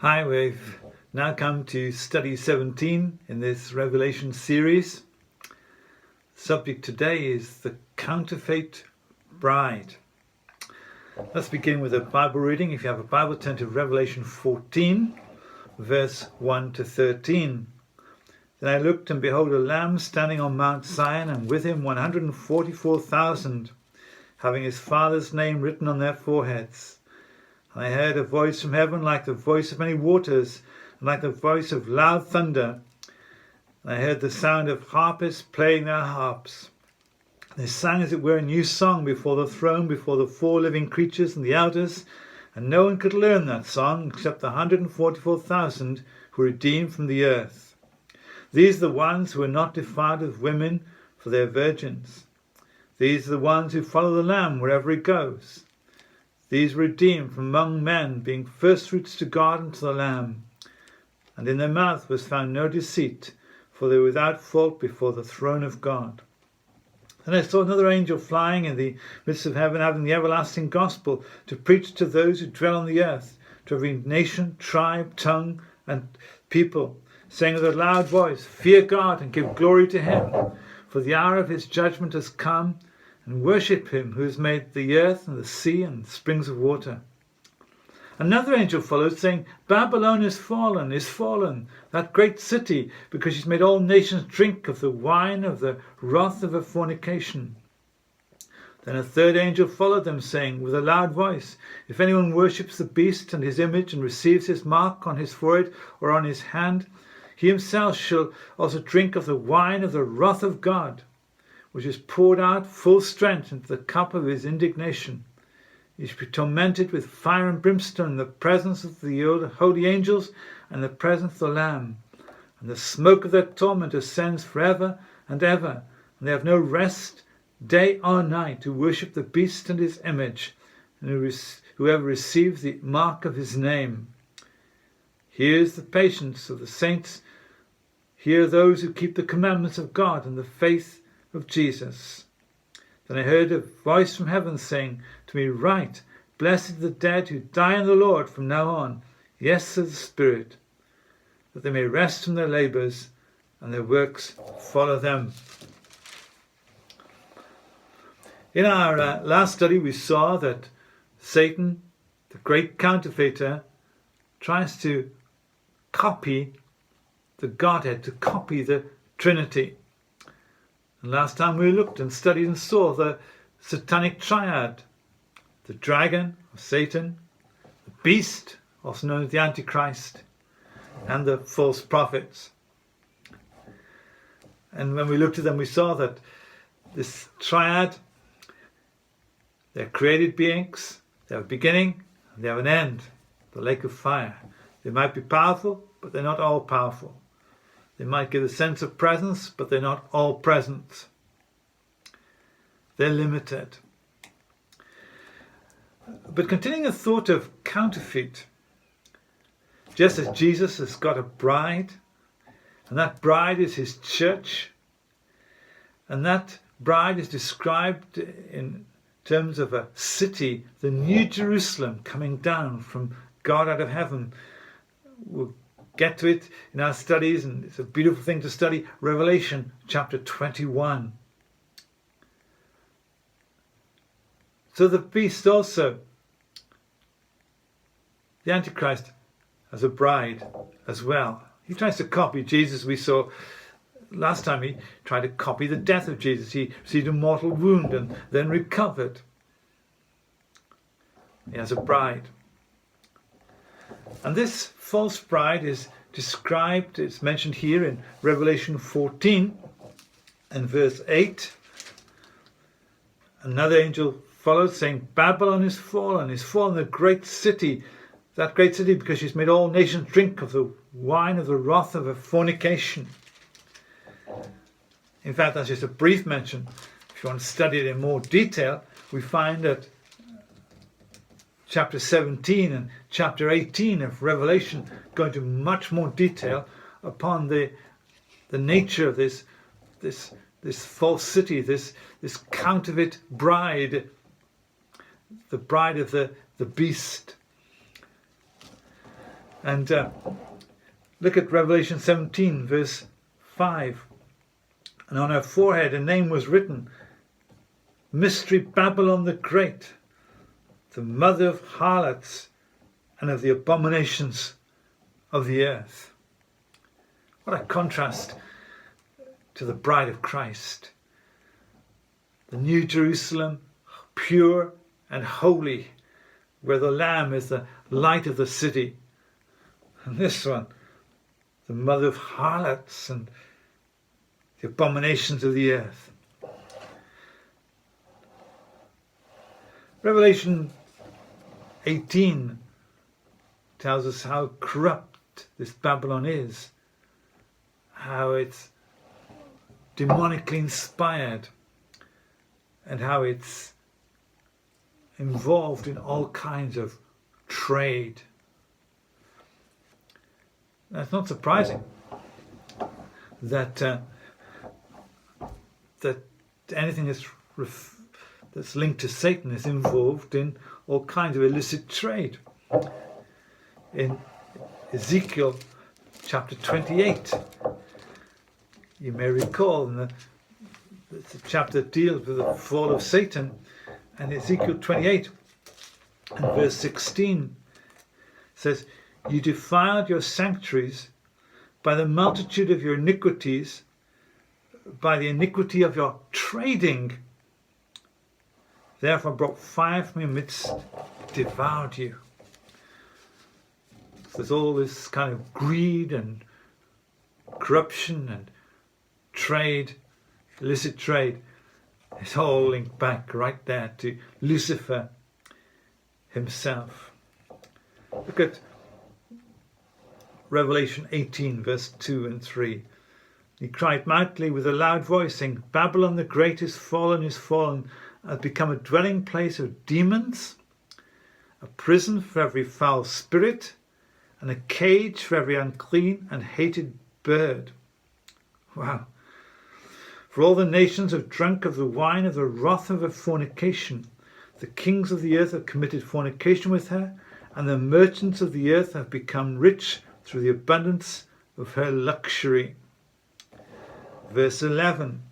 Hi, we've now come to study 17 in this Revelation series. The subject today is the Counterfeit Bride. Let's begin with a Bible reading. If you have a Bible, turn to Revelation 14, verse 1 to 13. Then I looked, and behold, a lamb standing on Mount Zion, and with him 144,000, having his Father's name written on their foreheads. And I heard a voice from heaven like the voice of many waters, and like the voice of loud thunder. And I heard the sound of harpists playing their harps. They sang as it were a new song before the throne, before the four living creatures and the elders. And no one could learn that song except the 144,000 who were redeemed from the earth. These are the ones who are not defiled with women, for they are virgins. These are the ones who follow the Lamb wherever he goes. These were redeemed from among men, being firstfruits to God and to the Lamb. And in their mouth was found no deceit, for they were without fault before the throne of God. Then I saw another angel flying in the midst of heaven, having the everlasting gospel to preach to those who dwell on the earth, to every nation, tribe, tongue, and people, saying with a loud voice, Fear God and give glory to him, for the hour of his judgment has come, and worship him who has made the earth and the sea and the springs of water. Another angel followed, saying, Babylon is fallen, that great city, because she's made all nations drink of the wine of the wrath of her fornication. Then a third angel followed them, saying with a loud voice, If anyone worships the beast and his image and receives his mark on his forehead or on his hand, he himself shall also drink of the wine of the wrath of God, which is poured out full strength into the cup of his indignation. He shall be tormented with fire and brimstone in the presence of the holy angels and the presence of the Lamb. And the smoke of their torment ascends forever and ever, and they have no rest day or night who worship the beast and his image, and whoever receives the mark of his name. Here is the patience of the saints. Here are those who keep the commandments of God and the faith of Jesus. Then I heard a voice from heaven saying to me, Write, blessed are the dead who die in the Lord from now on, yes, says the Spirit, that they may rest from their labours and their works follow them. In our last study we saw that Satan, the great counterfeiter, tries to copy the Godhead, to copy the Trinity. And last time we looked and studied and saw the satanic triad, the dragon, or Satan, the beast, also known as the Antichrist, and the false prophets. And when we looked at them, we saw that this triad, they're created beings, they have a beginning, and they have an end, the lake of fire. They might be powerful, but they're not all powerful. They might give a sense of presence, but they're not all present. They're limited. But continuing the thought of counterfeit, just as Jesus has got a bride, and that bride is his church, and that bride is described in terms of a city, the New Jerusalem coming down from God out of heaven. We'll get to it in our studies, and it's a beautiful thing to study. Revelation chapter 21. So the beast also, the Antichrist, has a bride as well. He tries to copy Jesus. We saw last time he tried to copy the death of Jesus. He received a mortal wound and then recovered. He has a bride. And this false bride is described, it's mentioned here in Revelation 14 and verse 8. Another angel followed, saying, Babylon is fallen, the great city, that great city, because she's made all nations drink of the wine of the wrath of her fornication. In fact, that's just a brief mention. If you want to study it in more detail, we find that chapter 17 and chapter 18 of Revelation go into much more detail upon the nature of this false city, this counterfeit bride, the bride of the beast. And look at Revelation 17, verse 5. And on her forehead a name was written, Mystery Babylon the Great, the mother of harlots and of the abominations of the earth. What a contrast to the bride of Christ. The New Jerusalem, pure and holy, where the Lamb is the light of the city. And this one, the mother of harlots and the abominations of the earth. Revelation 18 tells us how corrupt this Babylon is, how it's demonically inspired, and how it's involved in all kinds of trade. That's not surprising that that anything that's linked to Satan is involved in all kinds of illicit trade. In Ezekiel chapter 28, you may recall, it's a chapter that deals with the fall of Satan, and Ezekiel 28 and verse 16 says, You defiled your sanctuaries by the multitude of your iniquities, by the iniquity of your trading. Therefore brought fire from your midst, devoured you. So there's all this kind of greed and corruption and trade, illicit trade. It's all linked back right there to Lucifer himself. Look at Revelation 18, verse 2 and 3. He cried mightily with a loud voice, saying, Babylon the Great is fallen, has become a dwelling place of demons, a prison for every foul spirit, and a cage for every unclean and hated bird. Wow. For all the nations have drunk of the wine of the wrath of her fornication. The kings of the earth have committed fornication with her, and the merchants of the earth have become rich through the abundance of her luxury. Verse 11.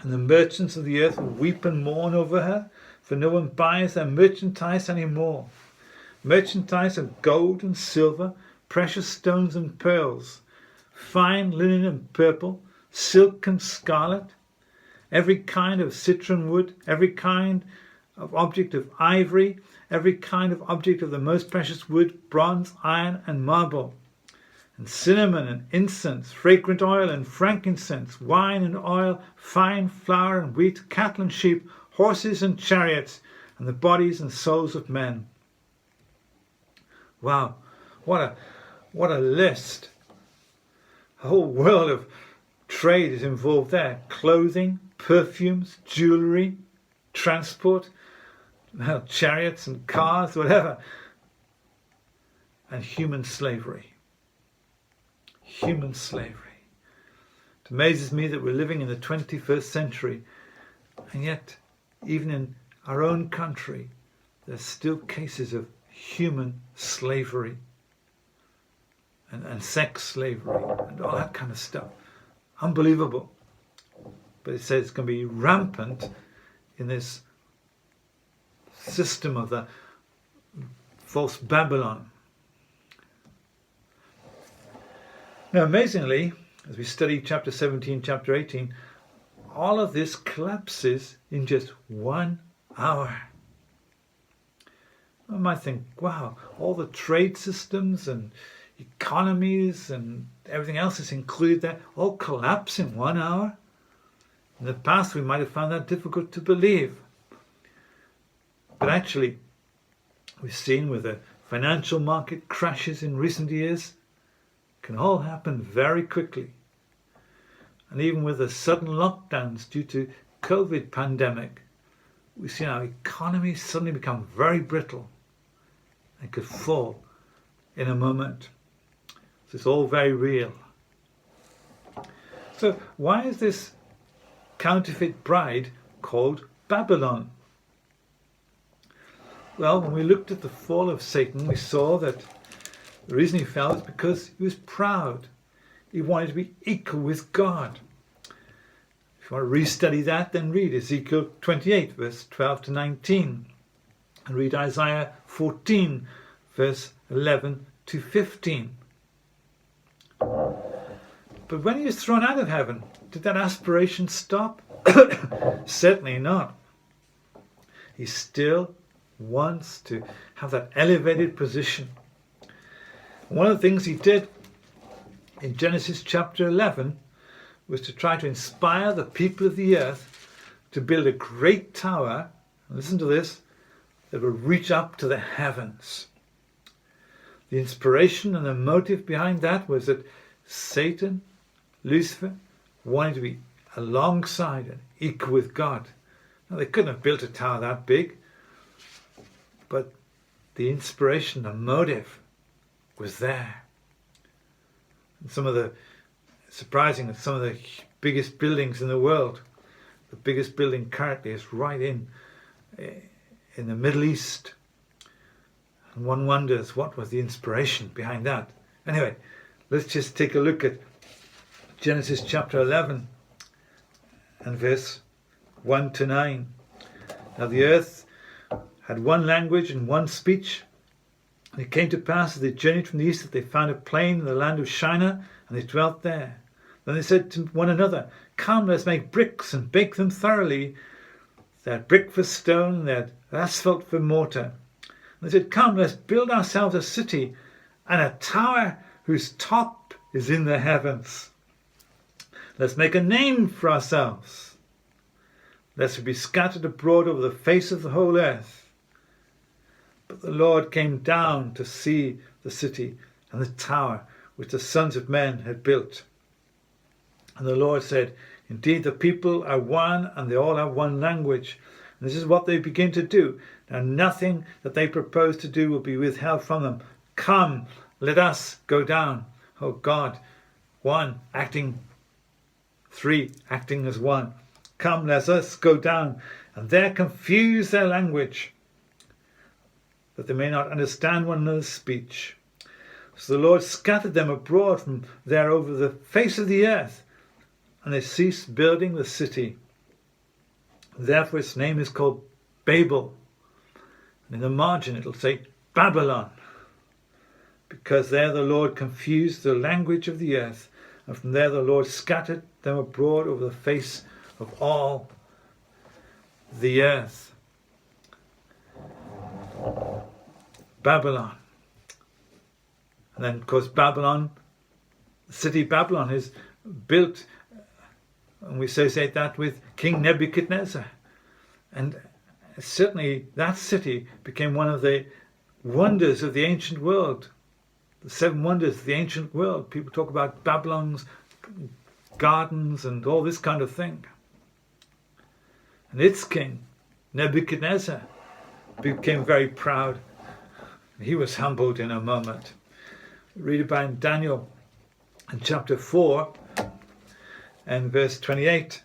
And the merchants of the earth will weep and mourn over her, for no one buys their merchandise any more. Merchandise of gold and silver, precious stones and pearls, fine linen and purple, silk and scarlet, every kind of citron wood, every kind of object of ivory, every kind of object of the most precious wood, bronze, iron and marble, and cinnamon and incense, fragrant oil and frankincense, wine and oil, fine flour and wheat, cattle and sheep, horses and chariots, and the bodies and souls of men. Wow, what a list. A whole world of trade is involved there. Clothing, perfumes, jewellery, transport, chariots and cars, whatever. And human slavery. Human slavery. It amazes me that we're living in the 21st century, and yet even in our own country there's still cases of human slavery and sex slavery and all that kind of stuff. Unbelievable. But it says it's going to be rampant in this system of the false Babylon. Now, amazingly, as we study chapter 17, chapter 18, all of this collapses in just 1 hour. I might think, wow, all the trade systems and economies and everything else is included there, all collapse in 1 hour. In the past, we might have found that difficult to believe. But actually, we've seen with the financial market crashes in recent years, it can all happen very quickly. And even with the sudden lockdowns due to COVID pandemic, we've seen our economy suddenly become very brittle and could fall in a moment. So it's all very real. So why is this counterfeit bride called Babylon? Well, when we looked at the fall of Satan, we saw that The reason he fell is because he was proud. He wanted to be equal with God. If you want to restudy that, then read Ezekiel 28, verse 12 to 19. And read Isaiah 14, verse 11 to 15. But when he was thrown out of heaven, did that aspiration stop? Certainly not. He still wants to have that elevated position. One of the things he did in Genesis chapter 11 was to try to inspire the people of the earth to build a great tower, listen to this, that would reach up to the heavens. The inspiration and the motive behind that was that Satan, Lucifer, wanted to be alongside and equal with God. Now, they couldn't have built a tower that big, but the inspiration, the motive was there. And some of the biggest buildings in the world, the biggest building currently is right in the Middle East. And one wonders what was the inspiration behind that. Anyway, let's just take a look at Genesis chapter 11 and verse 1 to 9. Now the earth had one language and one speech. And it came to pass as they journeyed from the east that they found a plain in the land of Shinar, and they dwelt there. Then they said to one another, "Come, let's make bricks and bake them thoroughly." They had brick for stone, they had asphalt for mortar. And they said, "Come, let's build ourselves a city and a tower whose top is in the heavens. Let's make a name for ourselves, lest we be scattered abroad over the face of the whole earth." But the Lord came down to see the city and the tower which the sons of men had built. And the Lord said, "Indeed, the people are one, and they all have one language. And this is what they begin to do. Now nothing that they propose to do will be withheld from them. Come, let us go down." Oh God, one acting, three acting as one. "Come, let us go down, and there confuse their language, that they may not understand one another's speech." So the Lord scattered them abroad from there over the face of the earth, and they ceased building the city. Therefore its name is called Babel. And in the margin it'll say Babylon, because there the Lord confused the language of the earth, and from there the Lord scattered them abroad over the face of all the earth. Babylon. And then, of course, Babylon, the city Babylon is built, and we associate that with King Nebuchadnezzar. And certainly that city became one of the wonders of the ancient world. The seven wonders of the ancient world. People talk about Babylon's gardens and all this kind of thing. And its king, Nebuchadnezzar, became very proud. He was humbled in a moment. Read about in Daniel in chapter 4 and verse 28.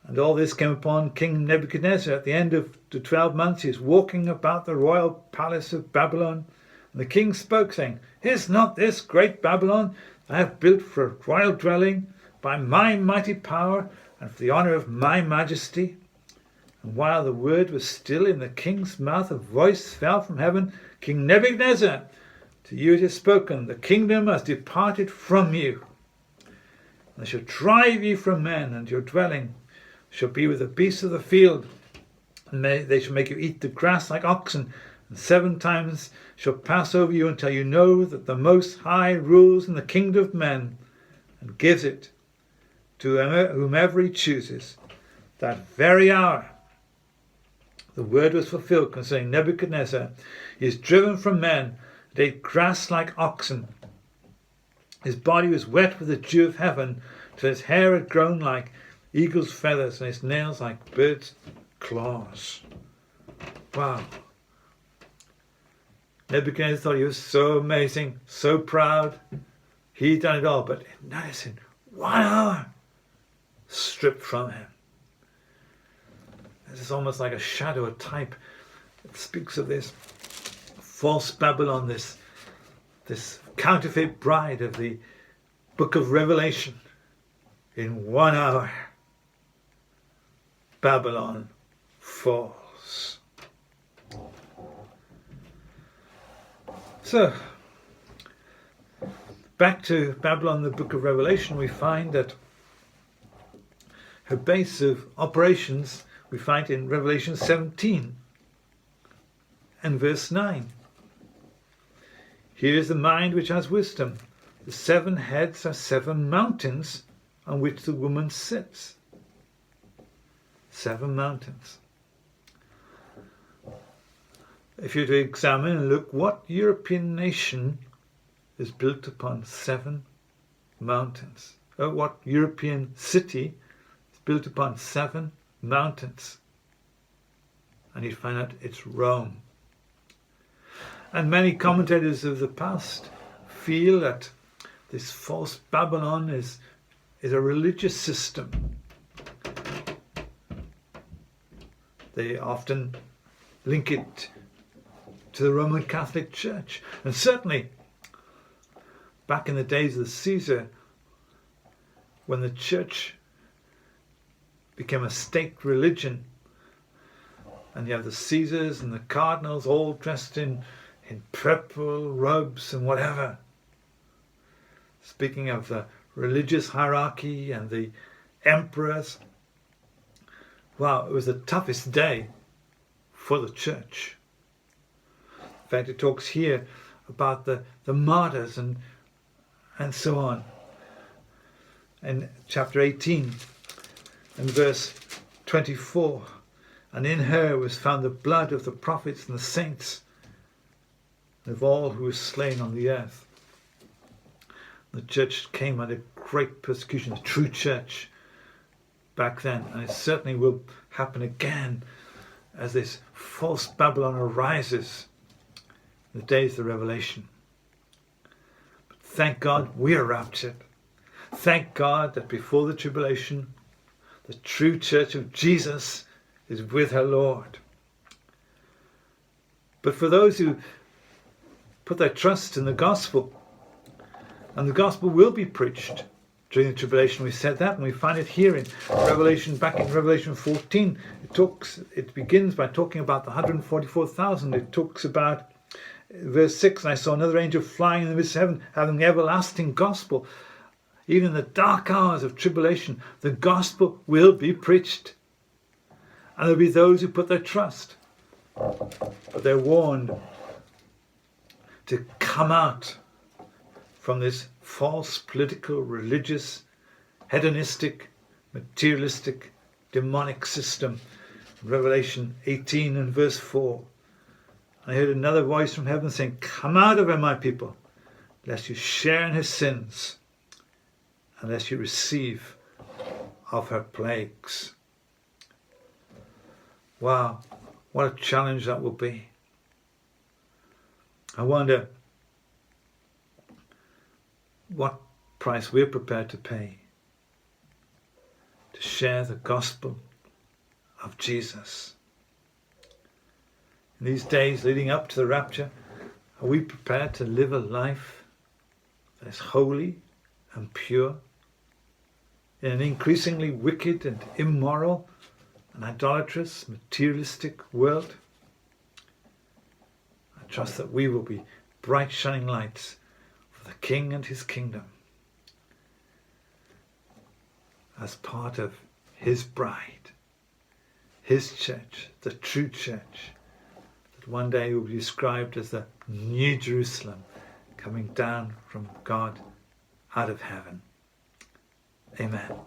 And all this came upon King Nebuchadnezzar at the end of the 12 months. He was walking about the royal palace of Babylon. And the king spoke, saying, "Is not this great Babylon I have built for a royal dwelling by my mighty power and for the honour of my majesty?" And while the word was still in the king's mouth, a voice fell from heaven, "King Nebuchadnezzar, to you it is spoken, the kingdom has departed from you. And they shall drive you from men, and your dwelling shall be with the beasts of the field. And they shall make you eat the grass like oxen, and 7 times shall pass over you until you know that the Most High rules in the kingdom of men, and gives it to whomever he chooses. That very hour the word was fulfilled concerning Nebuchadnezzar. He is driven from men and ate grass like oxen. His body was wet with the dew of heaven, till his hair had grown like eagle's feathers and his nails like birds' claws. Wow. Nebuchadnezzar thought he was so amazing, so proud. He'd done it all, but notice in 1 hour, stripped from him. This is almost like a shadow, a type. It speaks of this false Babylon, this this counterfeit bride of the book of Revelation. In 1 hour, Babylon falls. So, back to Babylon, the book of Revelation, we find that her base of operations we find in Revelation 17 and verse 9. Here is the mind which has wisdom. The 7 heads are 7 mountains on which the woman sits. 7 mountains. If you're to examine and look, what European nation is built upon 7 mountains? What European city is built upon 7 mountains? And you find out it's Rome. And many commentators of the past feel that this false Babylon is a religious system. They often link it to the Roman Catholic Church. And certainly, back in the days of Caesar, when the church became a state religion, and you have the Caesars and the cardinals all dressed in purple robes and whatever. Speaking of the religious hierarchy and the emperors, wow, it was the toughest day for the church. In fact, it talks here about the martyrs and so on. In chapter 18 and verse 24, and in her was found the blood of the prophets and the saints, and of all who were slain on the earth. The church came under great persecution, the true church, back then, and it certainly will happen again as this false Babylon arises in the days of the Revelation. But thank God we are raptured. Thank God that before the tribulation, the true church of Jesus is with her Lord. But for those who put their trust in the gospel, and the gospel will be preached during the tribulation, we said that, and we find it here in Revelation, back in Revelation 14. It begins by talking about the 144,000. It talks about verse 6, and I saw another angel flying in the midst of heaven, having the everlasting gospel. Even in the dark hours of tribulation, the gospel will be preached. And there'll be those who put their trust. But they're warned to come out from this false political, religious, hedonistic, materialistic, demonic system. Revelation 18 and verse 4. I heard another voice from heaven saying, "Come out of her, my people, lest you share in her sins, unless you receive of her plagues." Wow, what a challenge that will be. I wonder what price we're prepared to pay to share the gospel of Jesus. In these days leading up to the rapture, are we prepared to live a life that is holy and pure in an increasingly wicked and immoral and idolatrous, materialistic world? I trust that we will be bright shining lights for the King and his kingdom as part of his bride, his church, the true church, that one day will be described as the New Jerusalem coming down from God out of heaven. Amen.